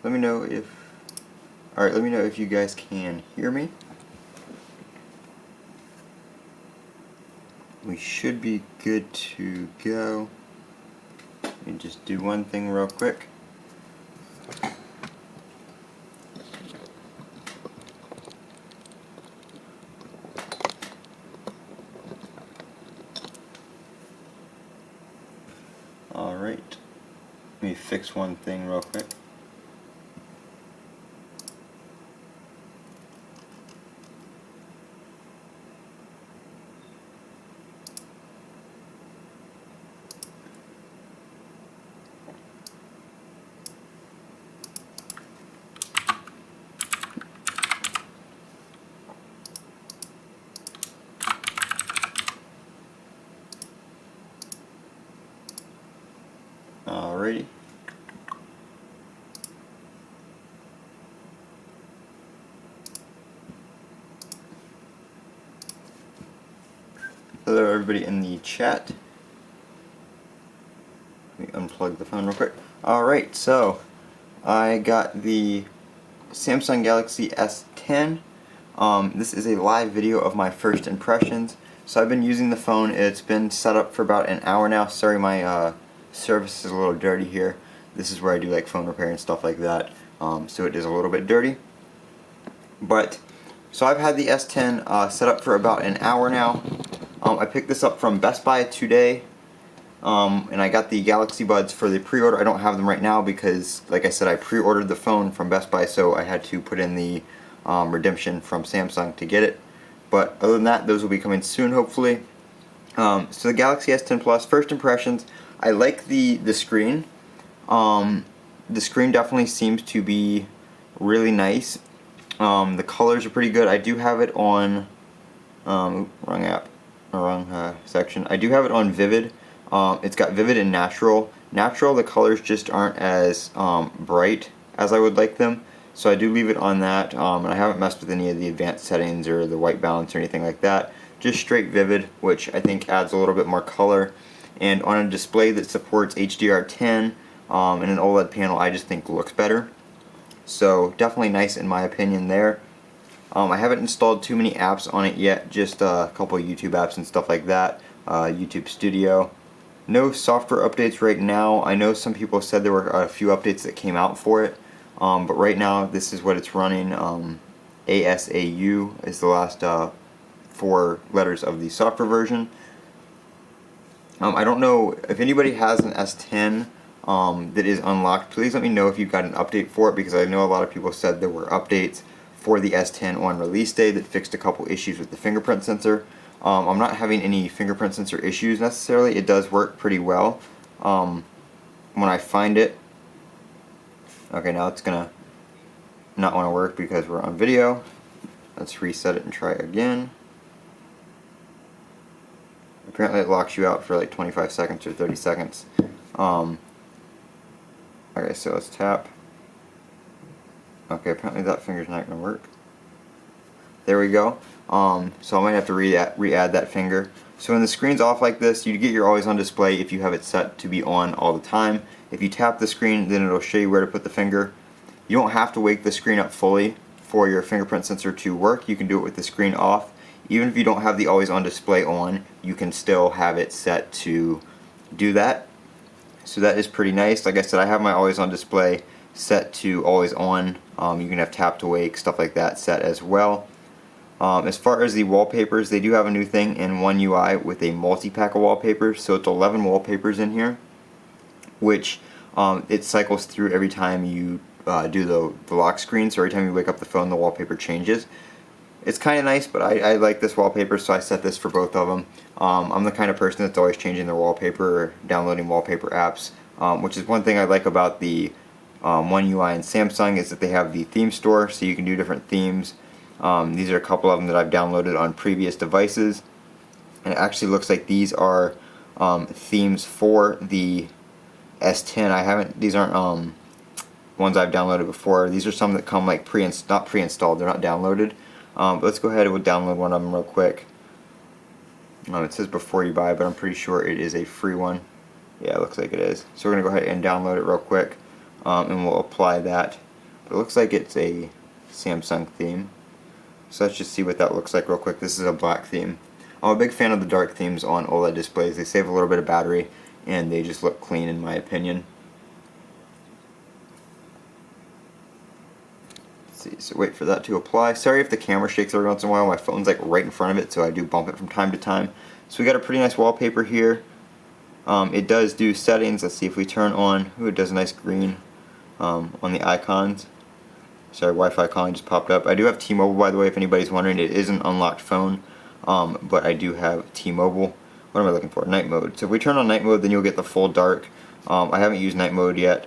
let me know if, alright, let me know if you guys can hear me. We should be good to go. Let me just do one thing real quick. Alright, let me fix one thing real quick. Alrighty. Hello everybody in the chat. Let me unplug the phone real quick. Alright, so I got the Samsung Galaxy S10. This is a live video of my first impressions. So I've been using the phone. It's been set up for about an hour now. Sorry, my surface is a little dirty here. This is where I do like phone repair and stuff like that. So it is a little bit dirty. But so I've had the S10 set up for about an hour now. I picked this up from Best Buy today. And I got the Galaxy Buds for the pre-order. I don't have them right now because, like I said, I pre-ordered the phone from Best Buy, so I had to put in the redemption from Samsung to get it. But other than that, those will be coming soon, hopefully. So the Galaxy S10 Plus, first impressions, I like the screen. The screen definitely seems to be really nice. The colors are pretty good. I do have it on, wrong app, wrong section. I do have it on Vivid. It's got Vivid and Natural. Natural, the colors just aren't as bright as I would like them, so I do leave it on that, and I haven't messed with any of the advanced settings or the white balance or anything like that. Just straight Vivid, which I think adds a little bit more color, and on a display that supports HDR10 and an OLED panel, I just think looks better. So definitely nice in my opinion there. I haven't installed too many apps on it yet, just a couple of YouTube apps and stuff like that, YouTube Studio. No software updates right now. I know some people said there were a few updates that came out for it, but right now this is what it's running. ASAU is the last 4 letters of the software version. I don't know if anybody has an S10 that is unlocked. Please let me know if you've got an update for it, because I know a lot of people said there were updates for the S10 on release day that fixed a couple issues with the fingerprint sensor. I'm not having any fingerprint sensor issues necessarily. It does work pretty well when I find it. Okay, now it's gonna not want to work because we're on video. Let's reset it and try again. Apparently it locks you out for like 25 seconds or 30 seconds. Okay, so let's tap. Okay, apparently that finger's not going to work. There we go. So I might have to re-add that finger. So when the screen's off like this, you get your always on display if you have it set to be on all the time. If you tap the screen, then it'll show you where to put the finger. You don't have to wake the screen up fully for your fingerprint sensor to work. You can do it with the screen off. Even if you don't have the always on display on, you can still have it set to do that. So that is pretty nice. Like I said, I have my always on display set to always on. You can have tap to wake, stuff like that set as well. As far as the wallpapers, they do have a new thing in One UI with a multi-pack of wallpapers. So it's 11 wallpapers in here, which it cycles through every time you do the lock screen. So every time you wake up the phone, the wallpaper changes. It's kind of nice, but I like this wallpaper, so I set this for both of them. I'm the kind of person that's always changing their wallpaper or downloading wallpaper apps, which is one thing I like about the One UI and Samsung, is that they have the theme store, so you can do different themes. These are a couple of them that I've downloaded on previous devices, and it actually looks like these are themes for the S10. These aren't ones I've downloaded before. These are some that come like not pre-installed, they're not downloaded. But let's go ahead and we'll download one of them real quick. It says before you buy, but I'm pretty sure it is a free one. Yeah, it looks like it is. So we're going to go ahead and download it real quick, and we'll apply that But it looks like it's a Samsung theme. So let's just see what that looks like real quick. This is a black theme. I'm a big fan of the dark themes on OLED displays. They save a little bit of battery and they just look clean in my opinion. Let's see, so wait for that to apply. Sorry if the camera shakes every once in a while. My phone's like right in front of it, so I do bump it from time to time. So we got a pretty nice wallpaper here. It does do settings. Let's see if we turn on. Ooh, it does a nice green on the icons. Sorry, Wi-Fi calling just popped up. I do have T-Mobile, by the way, if anybody's wondering. It is an unlocked phone, but I do have T-Mobile. What am I looking for? Night mode. So if we turn on night mode, then you'll get the full dark. I haven't used night mode yet.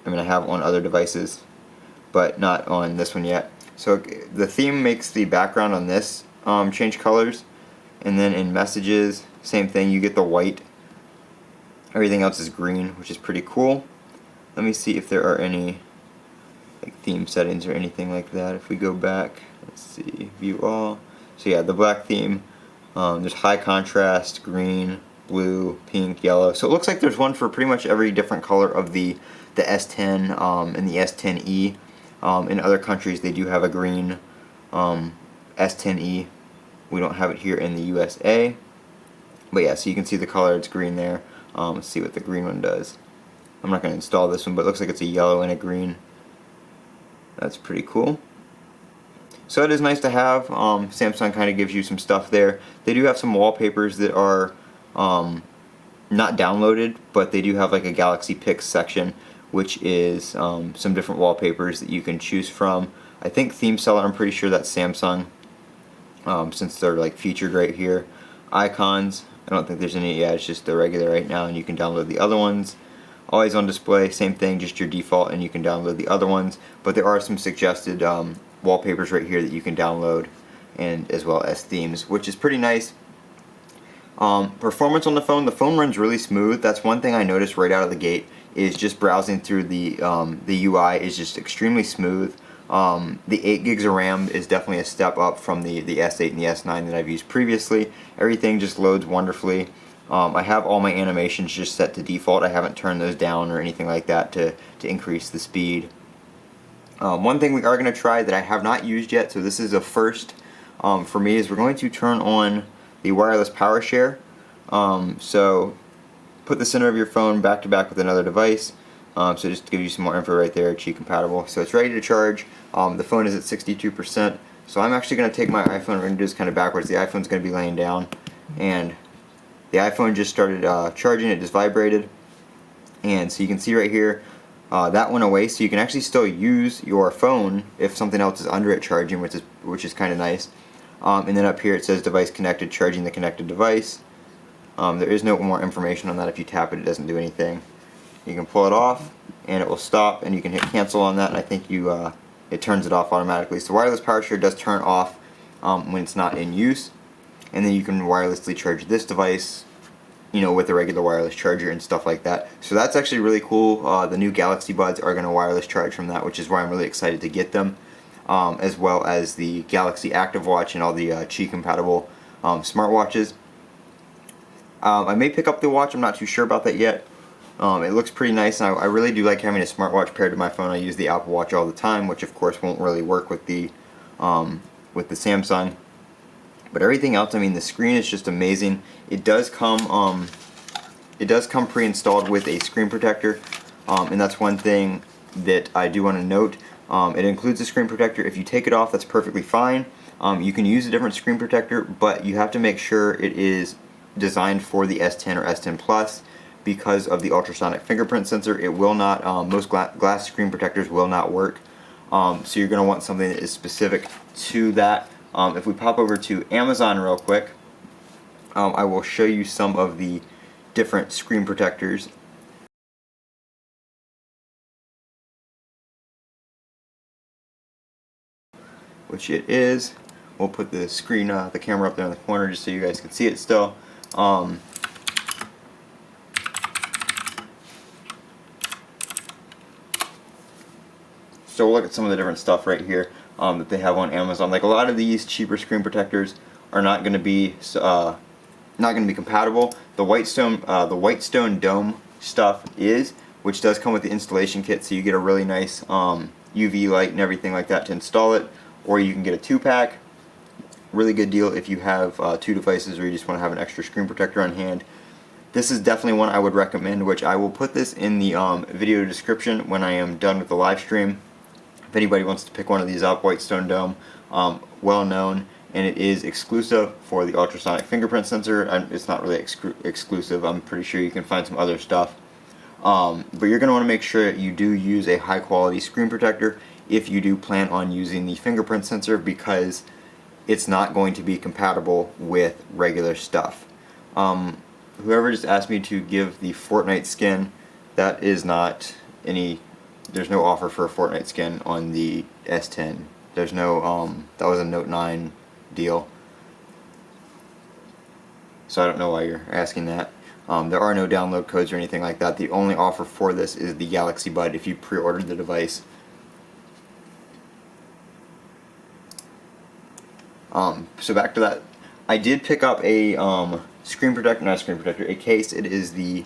I mean, I have on other devices, but not on this one yet. So the theme makes the background on this change colors, and then in messages, same thing. You get the white. Everything else is green, which is pretty cool. Let me see if there are any like theme settings or anything like that. If we go back, let's see, view all. So yeah, the black theme. There's high contrast, green, blue, pink, yellow. So it looks like there's one for pretty much every different color of the S10 and the S10e. In other countries, they do have a green S10e. We don't have it here in the USA. But yeah, so you can see the color, it's green there. Let's see what the green one does. I'm not going to install this one, but it looks like it's a yellow and a green. That's pretty cool. So it is nice to have. Samsung kind of gives you some stuff there. They do have some wallpapers that are not downloaded, but they do have like a Galaxy Picks section, which is some different wallpapers that you can choose from. I think Theme Seller, I'm pretty sure that's Samsung, since they're like featured right here. Icons, I don't think there's any, yeah, it's just the regular right now, and you can download the other ones. Always on display, same thing, just your default, and you can download the other ones. But there are some suggested wallpapers right here that you can download, and as well as themes, which is pretty nice. Performance on the phone runs really smooth. That's one thing I noticed right out of the gate, is just browsing through the UI is just extremely smooth. The 8 gigs of RAM is definitely a step up from the S8 and the S9 that I've used previously. Everything just loads wonderfully. I have all my animations just set to default. I haven't turned those down or anything like that to increase the speed. One thing we are going to try that I have not used yet, so this is a first for me, is we're going to turn on the wireless power share. So put the center of your phone back to back with another device. So just to give you some more info right there, Qi compatible. So it's ready to charge. The phone is at 62%. So I'm actually going to take my iPhone, we're going to do this kind of backwards. The iPhone's going to be laying down, and the iPhone just started charging. It just vibrated, and so you can see right here that went away. So you can actually still use your phone if something else is under it charging, which is kind of nice. And then up here it says device connected, charging the connected device. There is no more information on that. If you tap it, it doesn't do anything. You can pull it off and it will stop, and you can hit cancel on that, and I think it turns it off automatically. So wireless power share does turn off when it's not in use, and then you can wirelessly charge this device, you know, with a regular wireless charger and stuff like that. So that's actually really cool. The new Galaxy Buds are going to wireless charge from that, which is why I'm really excited to get them, as well as the Galaxy Active Watch and all the Qi compatible smartwatches. I may pick up the watch. I'm not too sure about that yet. It looks pretty nice, and I really do like having a smartwatch paired to my phone. I use the Apple Watch all the time, which of course won't really work with the Samsung. But everything else, I mean, the screen is just amazing. It does come pre-installed with a screen protector, and that's one thing that I do want to note. It includes a screen protector. If you take it off, that's perfectly fine. You can use a different screen protector, but you have to make sure it is designed for the S10 or S10 Plus. Because of the ultrasonic fingerprint sensor, it will not, most glass screen protectors will not work. So you're going to want something that is specific to that. If we pop over to Amazon real quick, I will show you some of the different screen protectors. Which it is. We'll put the screen, the camera up there in the corner just so you guys can see it still. So we'll look at some of the different stuff right here that they have on Amazon. Like a lot of these cheaper screen protectors are not going to be compatible. The Whitestone Dome stuff is, which does come with the installation kit, so you get a really nice UV light and everything like that to install it, or you can get a 2-pack. Really good deal if you have 2 devices or you just want to have an extra screen protector on hand. This is definitely one I would recommend, which I will put this in the video description when I am done with the live stream. If anybody wants to pick one of these up, Whitestone Dome, well known, and it is exclusive for the ultrasonic fingerprint sensor. It's not really exclusive. I'm pretty sure you can find some other stuff. But you're going to want to make sure that you do use a high quality screen protector if you do plan on using the fingerprint sensor, because it's not going to be compatible with regular stuff. Whoever just asked me to give the Fortnite skin, that is not any, there's no offer for a Fortnite skin on the S10. There's no, that was a Note 9 deal. So I don't know why you're asking that. There are no download codes or anything like that. The only offer for this is the Galaxy Bud if you pre-ordered the device. So back to that, I did pick up a a case. It is the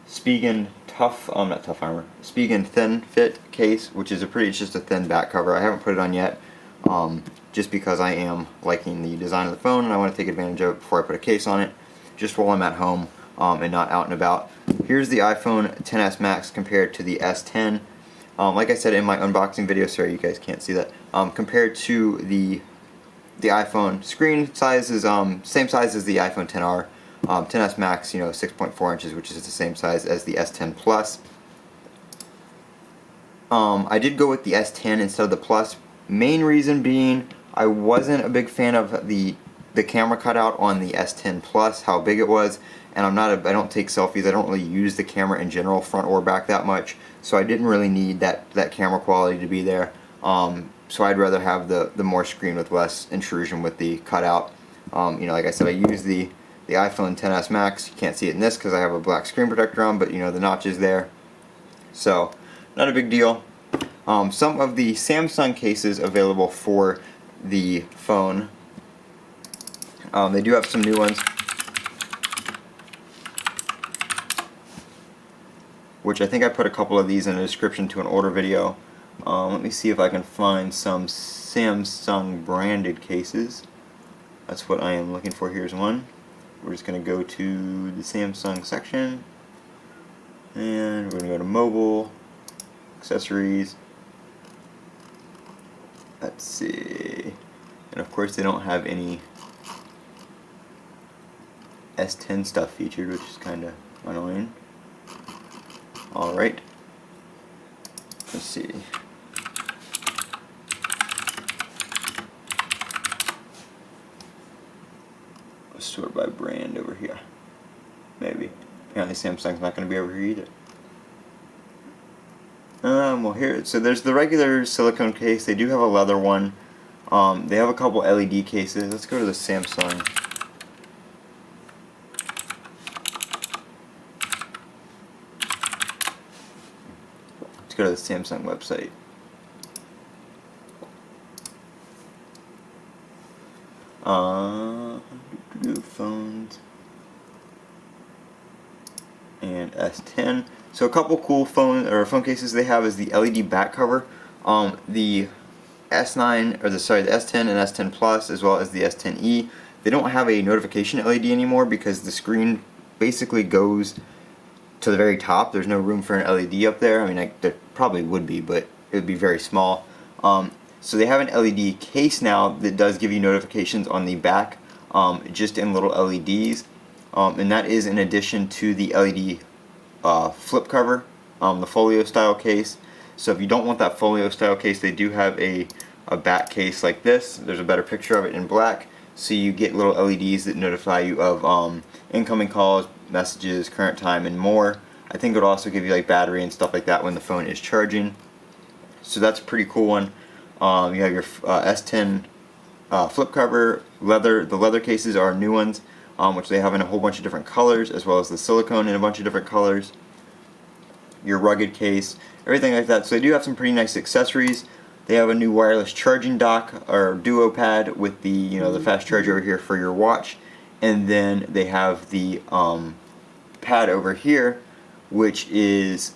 Spigen Spigen Thin Fit case, which is it's just a thin back cover. I haven't put it on yet, just because I am liking the design of the phone and I want to take advantage of it before I put a case on it, just while I'm at home and not out and about. Here's the iPhone XS Max compared to the S10. Like I said in my unboxing video, sorry you guys can't see that, compared to the iPhone, screen size is same size as the iPhone XR. XS Max, 6.4 inches, which is the same size as the S10 Plus. I did go with the S10 instead of the Plus. Main reason being, I wasn't a big fan of the camera cutout on the S10 Plus, how big it was, and I don't take selfies. I don't really use the camera in general, front or back, that much, so I didn't really need that camera quality to be there. So I'd rather have the more screen with less intrusion with the cutout. Like I said, I use the iPhone XS Max. You can't see it in this because I have a black screen protector on, but the notch is there. So, not a big deal. Some of the Samsung cases available for the phone, they do have some new ones, which I think I put a couple of these in the description to an order video. Let me see if I can find some Samsung branded cases. That's what I am looking for. Here's one. We're just going to go to the Samsung section, and we're going to go to mobile, accessories. Let's see. And of course they don't have any S10 stuff featured, which is kind of annoying. Alright. Let's see. Let's sort by brand over here. Maybe. Apparently Samsung's not going to be over here either. Well here, so there's the regular silicone case. They do have a leather one. They have a couple LED cases. Let's go to the Samsung. Let's go to the Samsung website. Phones and S10. So a couple cool phone cases they have is the LED back cover. The S9 the S10 and S10 Plus, as well as the S10e, they don't have a notification LED anymore because the screen basically goes to the very top. There's no room for an LED up there. I mean, there probably would be, but it would be very small. So they have an LED case now that does give you notifications on the back, just in little LEDs, and that is in addition to the LED flip cover, the folio style case. So if you don't want that folio style case, they do have a back case like this. There's a better picture of it in black, so you get little LEDs that notify you of incoming calls, messages, current time, and more. I think it would also give you like battery and stuff like that when the phone is charging. So that's a pretty cool one. You have your S10 flip cover, leather. The leather cases are new ones, which they have in a whole bunch of different colors, as well as the silicone in a bunch of different colors. Your rugged case, everything like that. So they do have some pretty nice accessories. They have a new wireless charging dock or duo pad with the the fast charger over here for your watch, and then they have the pad over here, which is,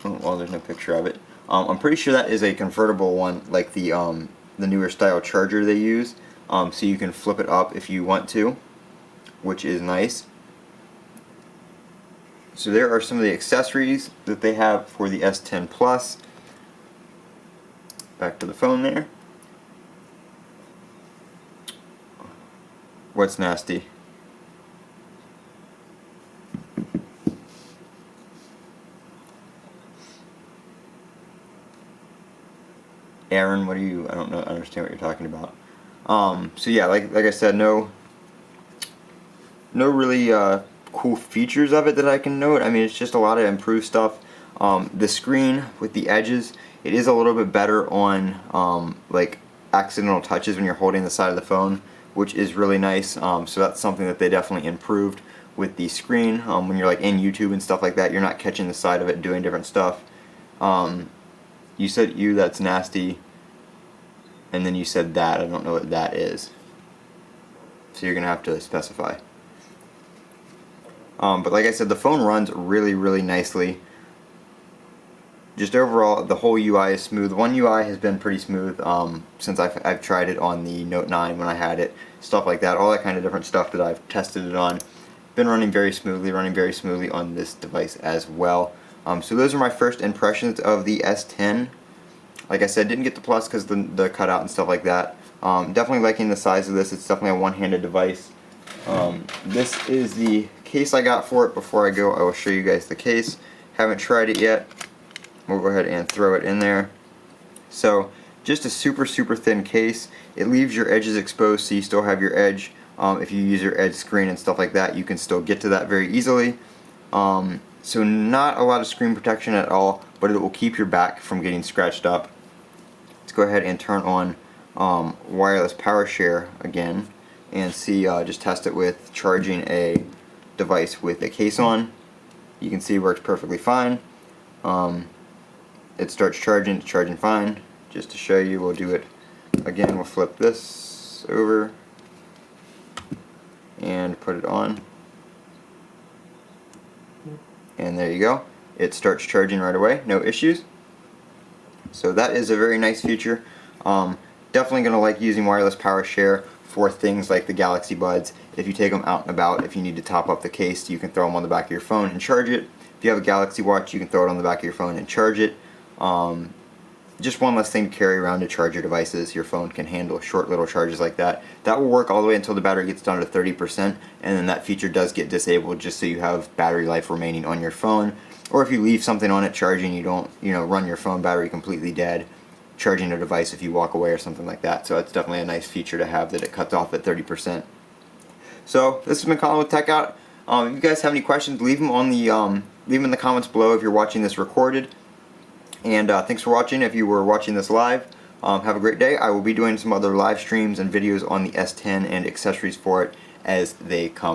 well, there's no picture of it, I'm pretty sure that is a convertible one, like the newer style charger they use. So you can flip it up if you want to, which is nice. So there are some of the accessories that they have for the S10 Plus. Back to the phone there. What's nasty? Aaron, what are you? I don't know. I understand what you're talking about. So yeah, like I said, no really cool features of it that I can note. I mean, it's just a lot of improved stuff. The screen with the edges, it is a little bit better on like accidental touches when you're holding the side of the phone, which is really nice. So that's something that they definitely improved with the screen. When you're like in YouTube and stuff like that, you're not catching the side of it doing different stuff. You said that's nasty, and then you said that. I don't know what that is. So you're gonna have to specify. But like I said, the phone runs really, really nicely. Just overall, the whole UI is smooth. One UI has been pretty smooth since I've tried it on the Note 9 when I had it. Stuff like that, all that kind of different stuff that I've tested it on. Been running very smoothly on this device as well. So those are my first impressions of the S10. Like I said, didn't get the Plus because the cutout and stuff like that. Definitely liking the size of this. It's definitely a one-handed device. This is the case I got for it. Before I go, I will show you guys the case. Haven't tried it yet. We'll go ahead and throw it in there. So just a super thin case. It leaves your edges exposed, so you still have your edge. If you use your edge screen and stuff like that, you can still get to that very easily. So not a lot of screen protection at all, but it will keep your back from getting scratched up. Let's go ahead and turn on wireless power share again and see, just test it with charging a device with a case on. You can see it works perfectly fine. It starts charging, it's charging fine. Just to show you, we'll do it again. We'll flip this over and put it on. And there you go. It starts charging right away, no issues. So that is a very nice feature. Definitely going to like using wireless power share for things like the Galaxy Buds. If you take them out and about, if you need to top up the case, you can throw them on the back of your phone and charge it. If you have a Galaxy Watch, you can throw it on the back of your phone and charge it. Just one less thing to carry around to charge your devices. Your phone can handle short little charges like that. That will work all the way until the battery gets down to 30%, and then that feature does get disabled just so you have battery life remaining on your phone. Or if you leave something on it charging, you don't run your phone battery completely dead charging a device if you walk away or something like that. So it's definitely a nice feature to have, that it cuts off at 30%. So this has been Colin with Techout. If you guys have any questions, leave them in the comments below if you're watching this recorded. And thanks for watching if you were watching this live. Have a great day. I will be doing some other live streams and videos on the S10 and accessories for it as they come